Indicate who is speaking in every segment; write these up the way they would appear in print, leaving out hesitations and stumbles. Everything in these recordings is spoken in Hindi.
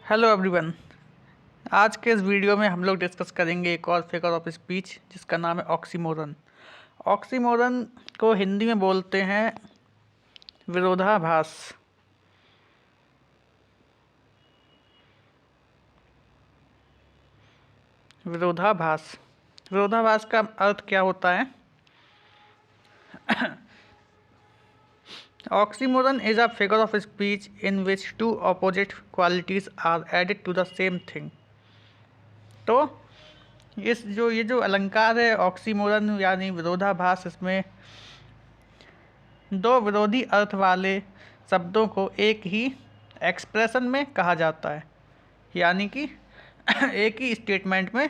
Speaker 1: Hello everyone. आज के इस वीडियो में हम लोग डिस्कस करेंगे एक और फिगर ऑफ स्पीच जिसका नाम है ऑक्सीमोरन। ऑक्सीमोरन को हिंदी में बोलते हैं विरोधाभास। विरोधाभास विरोधाभास का अर्थ क्या होता है? Oxymoron is a figure of speech in which two opposite qualities are added to the same thing। तो ये जो अलंकार है ऑक्सीमोरन यानी विरोधाभास, इसमें दो विरोधी अर्थ वाले शब्दों को एक ही एक्सप्रेशन में कहा जाता है, यानी कि एक ही स्टेटमेंट में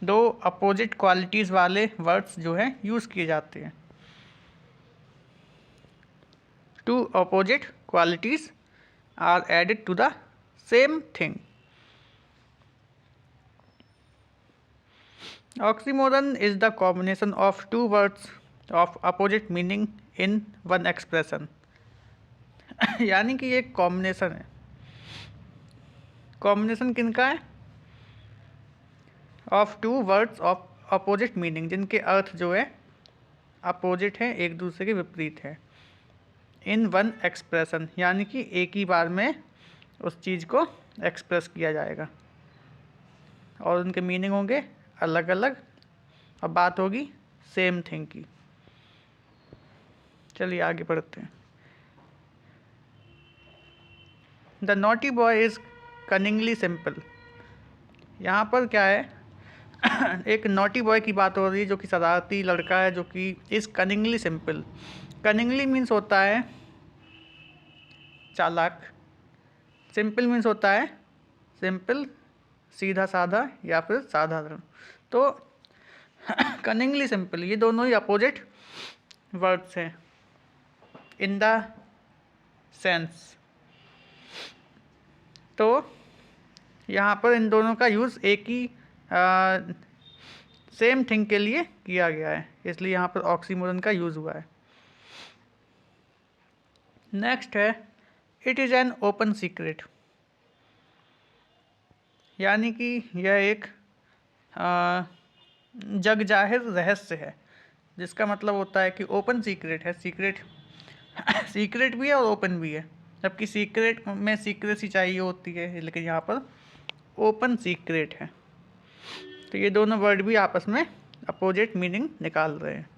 Speaker 1: दो अपोजिट क्वालिटीज़ वाले वर्ड्स जो हैं यूज़ किए जाते हैं। Two opposite qualities are added to the same thing. Oxymoron is the combination of two words of opposite meaning in one expression. यानी कि ये कॉम्बिनेशन है। कॉम्बिनेशन किनका है? Of two words of opposite meaning, जिनके अर्थ जो है अपोजिट है, एक दूसरे के विपरीत है। इन वन एक्सप्रेशन यानी कि एक ही बार में उस चीज़ को एक्सप्रेस किया जाएगा और उनके मीनिंग होंगे अलग अलग और बात होगी सेम थिंग की। चलिए आगे बढ़ते हैं। The naughty boy is cunningly simple. यहाँ पर क्या है? एक नॉटी बॉय की बात हो रही है जो कि शरारती लड़का है, जो कि is cunningly simple. Cunningly means होता है चालाक। सिंपल मीन्स होता है सिंपल, सीधा साधा या फिर साधारण। तो कनिंगली सिंपल, ये दोनों ही अपोजिट वर्ड्स हैं इन द सेंस। तो यहाँ पर इन दोनों का यूज़ एक ही सेम थिंग के लिए किया गया है, इसलिए यहाँ पर ऑक्सीमोरन का यूज़ हुआ है। नेक्स्ट है it is an open secret, यानी कि यह एक जग जाहिर रहस्य है, जिसका मतलब होता है कि ओपन सीक्रेट है। सीक्रेट सीक्रेट भी है और ओपन भी है, जबकि सीक्रेट में सीक्रेसी चाहिए होती है, लेकिन यहाँ पर ओपन सीक्रेट है। तो ये दोनों वर्ड भी आपस में अपोजिट मीनिंग निकाल रहे हैं।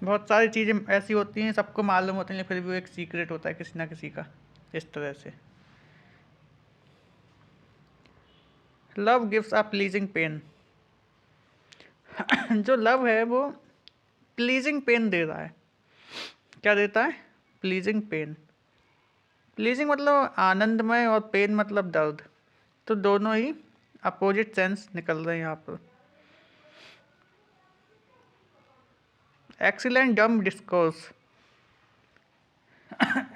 Speaker 1: बहुत सारी चीज़ें ऐसी होती हैं सबको मालूम होती हैं, फिर भी वो एक सीक्रेट होता है किसी ना किसी का, इस तरह से। Love gives a pleasing pain. जो लव है वो प्लीजिंग पेन दे रहा है। क्या देता है? Pleasing pen. प्लीजिंग मतलब आनंदमय और पेन मतलब दर्द, तो दोनों ही अपोजिट सेंस निकल रहे हैं यहाँ पर। एक्सीलेंट डम डिस्कोर्स।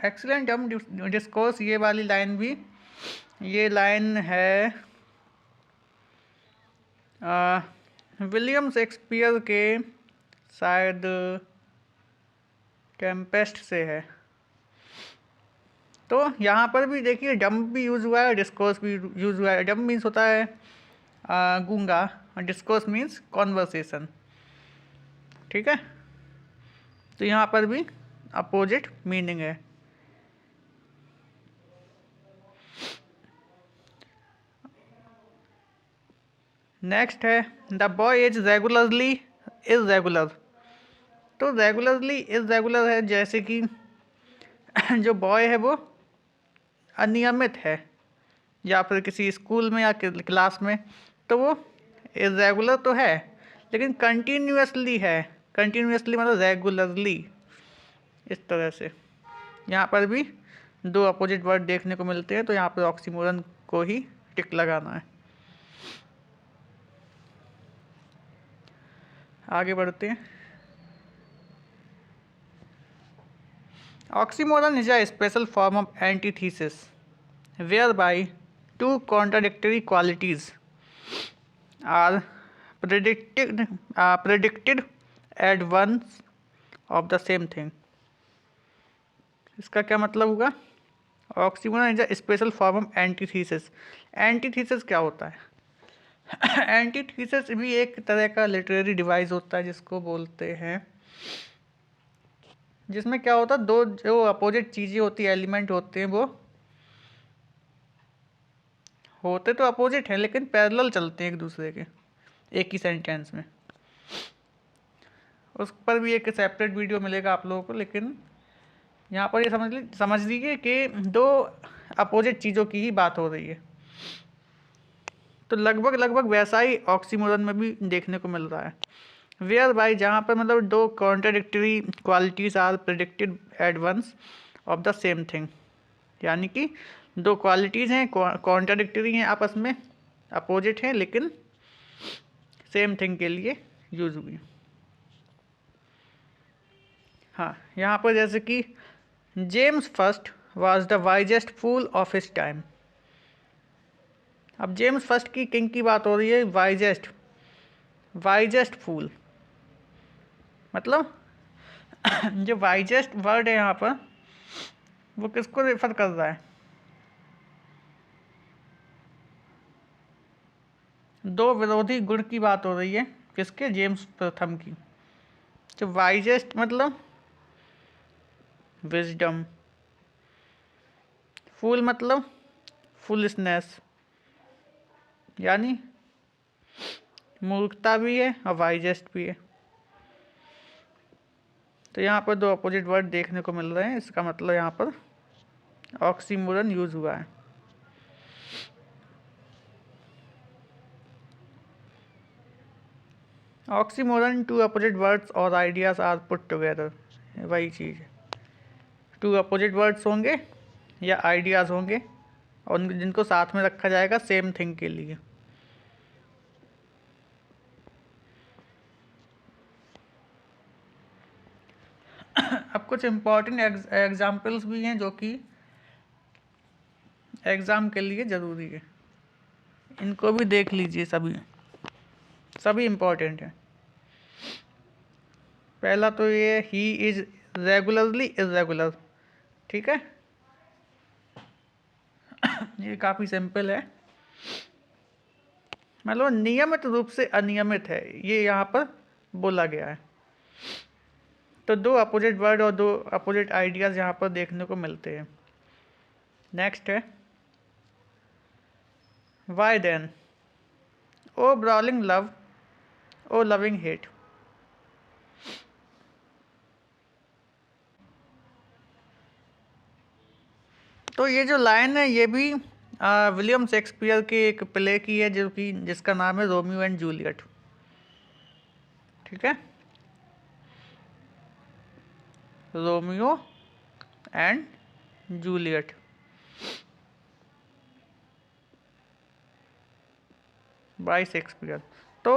Speaker 1: एक्सीलेंट डम डिस्कोर्स, ये वाली लाइन भी, ये लाइन है विलियम शेक्सपियर के शायद टेम्पेस्ट से है। तो यहाँ पर भी देखिए डम भी यूज़ हुआ है और डिस्कोर्स भी यूज़ हुआ है। डम मीन्स होता है गूंगा और डिस्कोर्स मीन्स कॉन्वर्सेशन। ठीक है, तो यहाँ पर भी अपोजिट मीनिंग है। नेक्स्ट है the boy is regularly irregular. तो रेगुलरली इरेगुलर है, जैसे कि जो बॉय है वो अनियमित है, या फिर किसी स्कूल में या क्लास में, तो वो इरेगुलर तो है लेकिन कंटिन्यूसली है। कंटिन्यूसली मतलब रेगुलरली, इस तरह से। यहाँ पर भी दो अपोजिट वर्ड देखने को मिलते हैं, तो यहाँ पर ऑक्सीमोरन को ही टिक लगाना है। आगे बढ़ते हैं। Oxymoron is a special form of antithesis whereby two contradictory qualities are predicted at once of the same thing। इसका क्या मतलब होगा? Oxymoron is a special form of antithesis. Antithesis क्या होता है? एंटीथीसिस भी एक तरह का लिटरेरी डिवाइस होता है जिसको बोलते हैं, जिसमें क्या होता है, दो जो अपोजिट चीज़ें होती है, एलिमेंट होते हैं, वो होते तो अपोजिट हैं लेकिन पैरेलल चलते हैं एक दूसरे के, एक ही सेंटेंस में। उस पर भी एक सेपरेट वीडियो मिलेगा आप लोगों को, लेकिन यहाँ पर ये समझ लीजिए कि दो अपोजिट चीज़ों की ही बात हो रही है। तो लगभग लगभग वैसा ही ऑक्सीमोरन में भी देखने को मिल रहा है, वेयर बाई जहाँ पर मतलब दो contradictory qualities are predicted at once of the same thing, यानी कि दो क्वालिटीज़ हैं, कॉन्ट्राडिक्टरी हैं आपस में, अपोजिट हैं, लेकिन सेम थिंग के लिए यूज हुई। हाँ, यहाँ पर जैसे कि James first was the wisest fool of his time. अब जेम्स फर्स्ट की किंग की बात हो रही है, वाइजेस्ट, वाइजेस्ट फूल मतलब जो वाइजेस्ट वर्ड है यहाँ पर वो किसको रेफर कर रहा है? दो विरोधी गुण की बात हो रही है, किसके? जेम्स प्रथम की। जो वाइजेस्ट मतलब विजडम, फूल मतलब फुलनेस, यानी मूर्खता भी है और वाइजेस्ट भी है। तो यहाँ पर दो अपोजिट वर्ड देखने को मिल रहे हैं, इसका मतलब यहाँ पर ऑक्सीमोरन यूज हुआ है। ऑक्सीमोरन टू अपोजिट वर्ड्स और आइडियाज आर पुट टुगेदर, वही चीज़ है, टू अपोजिट वर्ड्स होंगे या आइडियाज़ होंगे और जिनको साथ में रखा जाएगा सेम थिंग के लिए। अब कुछ इम्पॉर्टेंट एग्जाम्पल्स भी हैं जो कि एग्ज़ाम के लिए ज़रूरी है, इनको भी देख लीजिए, सभी इम्पॉर्टेंट हैं। पहला तो ये ही इज़ रेगुलरली इरेगुलर, ठीक है, ये काफ़ी सिंपल है, मतलब नियमित रूप से अनियमित है, ये यहाँ पर बोला गया है। तो दो अपोजिट वर्ड और दो अपोजिट आइडियाज़ यहाँ पर देखने को मिलते हैं। नेक्स्ट है वाई देन, ओ ब्रॉलिंग लव, ओ लविंग हेट। तो ये जो लाइन है ये भी विलियम शेक्सपियर के एक प्ले की है जो कि जिसका नाम है रोमियो एंड जूलियट, ठीक है, Romeo and Juliet. Bye Shakespeare. तो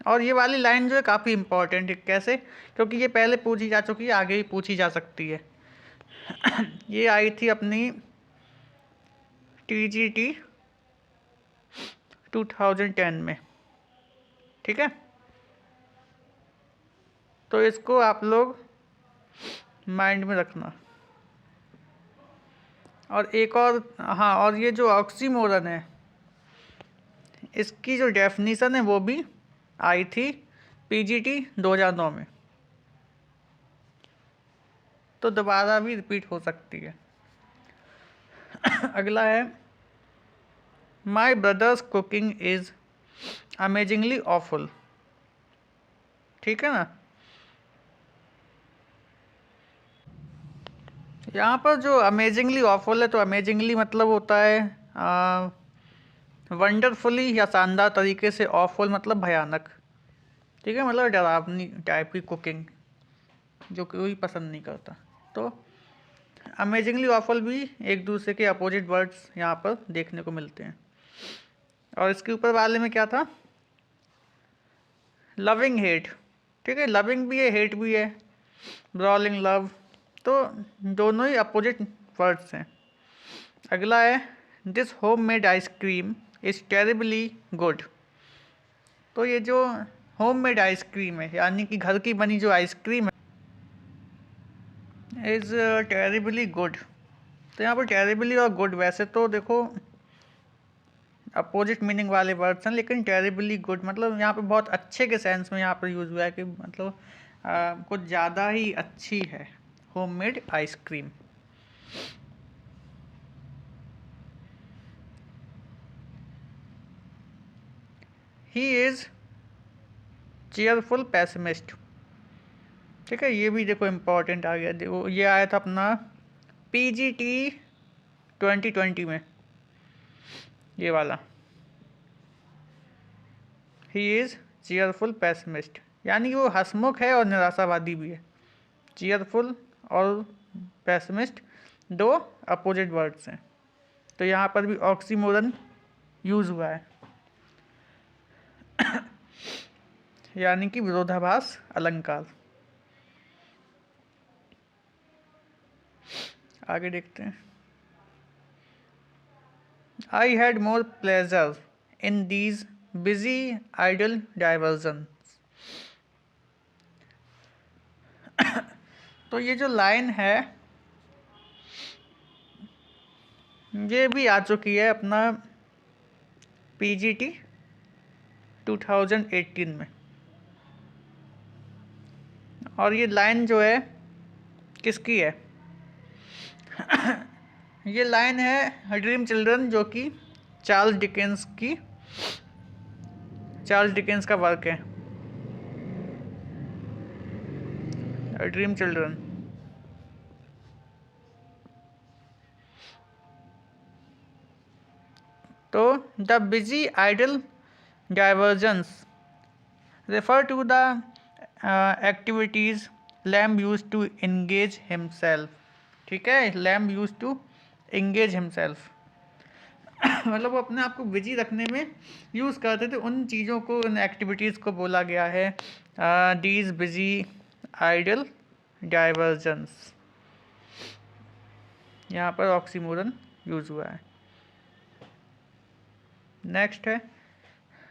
Speaker 1: और ये वाली लाइन जो है काफ़ी इम्पोर्टेंट है, कैसे? क्योंकि ये पहले पूछी जा चुकी है, आगे भी पूछी जा सकती है। ये आई थी अपनी TGT 2010 में, ठीक है, तो इसको आप लोग माइंड में रखना। और एक और, हाँ, और ये जो ऑक्सीमोरन है इसकी जो डेफिनीशन है वो भी आई थी PGT 2009 में, तो दोबारा भी रिपीट हो सकती है। अगला है my brother's cooking is amazingly awful, ठीक है ना। यहाँ पर जो अमेजिंगली ऑफुल है, तो अमेजिंगली मतलब होता है वंडरफुली या शानदार तरीके से, ऑफुल मतलब भयानक, ठीक है, मतलब डरावनी टाइप की कुकिंग जो कोई पसंद नहीं करता। तो अमेजिंगली ऑफुल भी एक दूसरे के अपोजिट वर्ड्स यहाँ पर देखने को मिलते हैं। और इसके ऊपर वाले में क्या था? लविंग हेट, ठीक है, लविंग भी है हेट भी है, ब्रॉलिंग लव, तो दोनों ही अपोजिट वर्ड्स हैं। अगला है this home made ice cream is terribly good. तो ये जो होम मेड आइसक्रीम है, यानी कि घर की बनी जो आइसक्रीम है, इज़ टेरिबली गुड, तो यहाँ पर टेरिबली और गुड वैसे तो देखो अपोजिट मीनिंग वाले वर्ड्स हैं, लेकिन टेरिबली गुड मतलब यहाँ पे बहुत अच्छे के सेंस में यहाँ पर यूज़ हुआ है कि मतलब कुछ ज़्यादा ही अच्छी है homemade ice cream. He is cheerful pessimist. ठीक है, ये भी देखो इम्पोर्टेंट आ गया। देखो ये आया था अपना PGT 2020 में, ये वाला ही इज़ चीयरफुल पेसिमिस्ट, यानी कि वो हंसमुख है और निराशावादी भी है। चीयरफुल और पेसिमिस्ट दो अपोजिट वर्ड्स हैं, तो यहाँ पर भी ऑक्सीमोरन यूज़ हुआ है, यानी कि विरोधाभास अलंकार। आगे देखते हैं। I had more pleasure in these busy idle diversion. तो ये जो लाइन है ये भी आ चुकी है अपना PGT 2018 में, और ये लाइन जो है किसकी है? ये लाइन है ड्रीम चिल्ड्रन, जो कि चार्ल्स डिकेंस का वर्क है, ड्रीम चिल्ड्रन। तो the busy idle diversions refer to the activities Lamb use to engage himself. ठीक है, Lamb use to engage himself मतलब वो अपने आप को बिजी रखने में यूज़ करते थे उन चीज़ों को, उन एक्टिविटीज़ को बोला गया है दीज बिजी आइडल डाइवर्जन्स। यहाँ पर ऑक्सीमोरन यूज़ हुआ है। नेक्स्ट है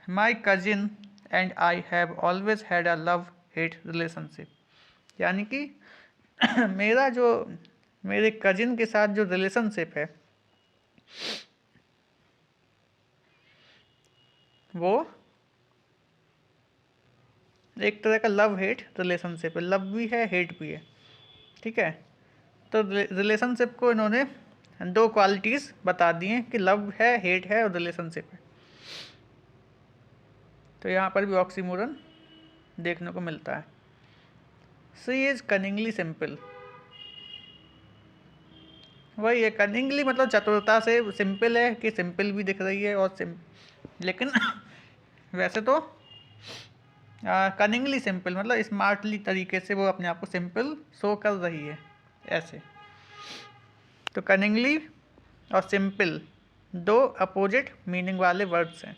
Speaker 1: my cousin and I have always had a love hate relationship, यानी कि मेरे कजिन के साथ जो रिलेशनशिप है वो एक तरह का लव हेट रिलेशनशिप है, लव भी है हेट भी है। ठीक है, तो रिलेशनशिप को इन्होंने दो क्वालिटीज़ बता दी हैं कि लव है, हेट है और रिलेशनशिप है। तो यहाँ पर भी ऑक्सीमोरन देखने को मिलता है। सी इज़ कनिंगली सिंपल, वही है कनिंगली मतलब चतुरता से, सिंपल है कि सिंपल भी दिख रही है और लेकिन वैसे तो कनिंगली सिंपल मतलब स्मार्टली तरीके से वो अपने आप को सिंपल शो कर रही है ऐसे। तो कनिंगली और सिंपल दो अपोजिट मीनिंग वाले वर्ड्स हैं।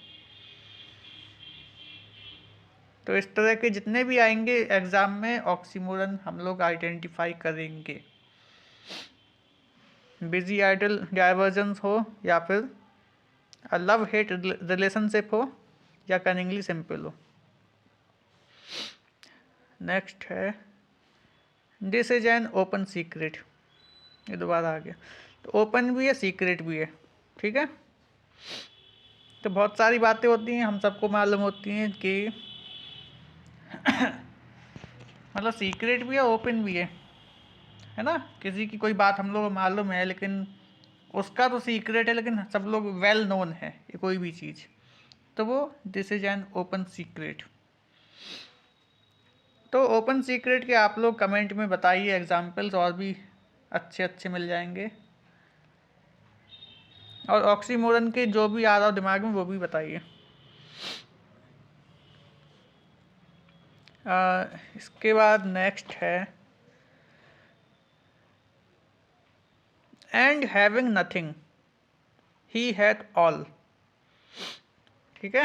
Speaker 1: तो इस तरह के जितने भी आएंगे एग्ज़ाम में ऑक्सीमोरन हम लोग आइडेंटिफाई करेंगे, बिजी आइडल डाइवर्जेंस हो या फिर लव हेट रिलेशनशिप हो या कनिंगली सिंपल हो। नेक्स्ट है this is an open secret, ये दोबारा आ गया। तो ओपन भी है सीक्रेट भी है। ठीक है, तो बहुत सारी बातें होती हैं हम सबको मालूम होती हैं कि मतलब सीक्रेट भी है ओपन भी है ना। किसी की कोई बात हम लोग को मालूम है लेकिन उसका तो सीक्रेट है, लेकिन सब लोग वेल नोन है ये कोई भी चीज़, तो वो this is an open secret. तो ओपन सीक्रेट के आप लोग कमेंट में बताइए एग्जाम्पल्स, और भी अच्छे अच्छे मिल जाएंगे, और ऑक्सीमोरन के जो भी आ रहा हो दिमाग में वो भी बताइए। इसके बाद नेक्स्ट है and having nothing he had all. ठीक है,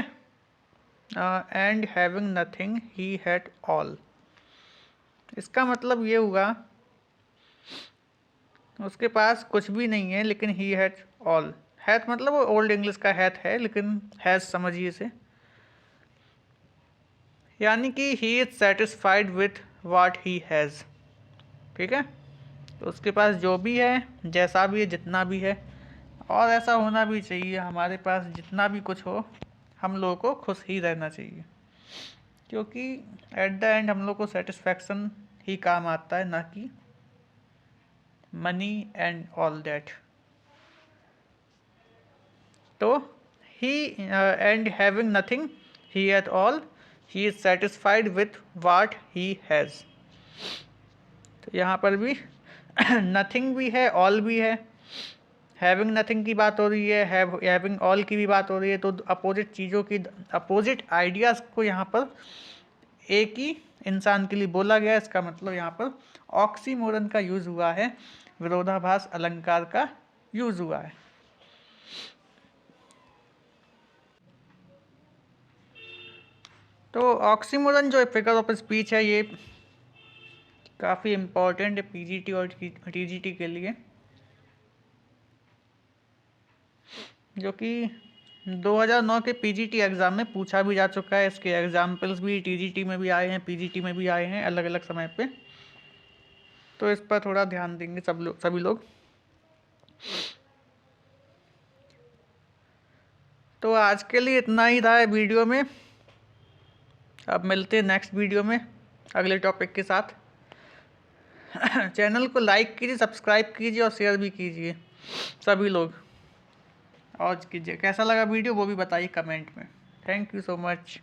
Speaker 1: and having nothing he had all, इसका मतलब ये हुआ उसके पास कुछ भी नहीं है लेकिन ही हैड ऑल। हैथ मतलब वो ओल्ड इंग्लिश का हैथ है, लेकिन हैज समझिए इसे, यानी कि ही is satisfied with what he has. ठीक है, तो उसके पास जो भी है, जैसा भी है, जितना भी है, और ऐसा होना भी चाहिए, हमारे पास जितना भी कुछ हो हम लोगों को खुश ही रहना चाहिए, क्योंकि एट द एंड हम लोग को सेटिस्फैक्शन ही काम आता है, ना कि मनी एंड ऑल दैट। तो he and having nothing he at all, he is satisfied with what he has. तो यहाँ पर भी नथिंग भी है, ऑल भी है, हैविंग नथिंग की बात हो रही है, हैविंग ऑल की भी बात हो रही है। तो अपोजिट चीज़ों की, अपोजिट आइडियाज़ को यहाँ पर एक ही इंसान के लिए बोला गया है। इसका मतलब यहाँ पर ऑक्सीमोरन का यूज़ हुआ है, विरोधाभास अलंकार का यूज़ हुआ है। तो ऑक्सीमोरन जो फिगर ऑफ स्पीच है, ये काफ़ी इम्पोर्टेंट है पीजीटी और टीजीटी के लिए, जो कि 2009 के पीजीटी एग्ज़ाम में पूछा भी जा चुका है। इसके एग्जाम्पल्स भी टीजीटी में भी आए हैं, पीजीटी में भी आए हैं अलग अलग समय पे। तो इस पर थोड़ा ध्यान देंगे सभी लोग। तो आज के लिए इतना ही था वीडियो में। अब मिलते हैं नेक्स्ट वीडियो में अगले टॉपिक के साथ। चैनल को लाइक कीजिए, सब्सक्राइब कीजिए और शेयर भी कीजिए सभी लोग। और कीजिए कैसा लगा वीडियो वो भी बताइए कमेंट में। Thank you so much.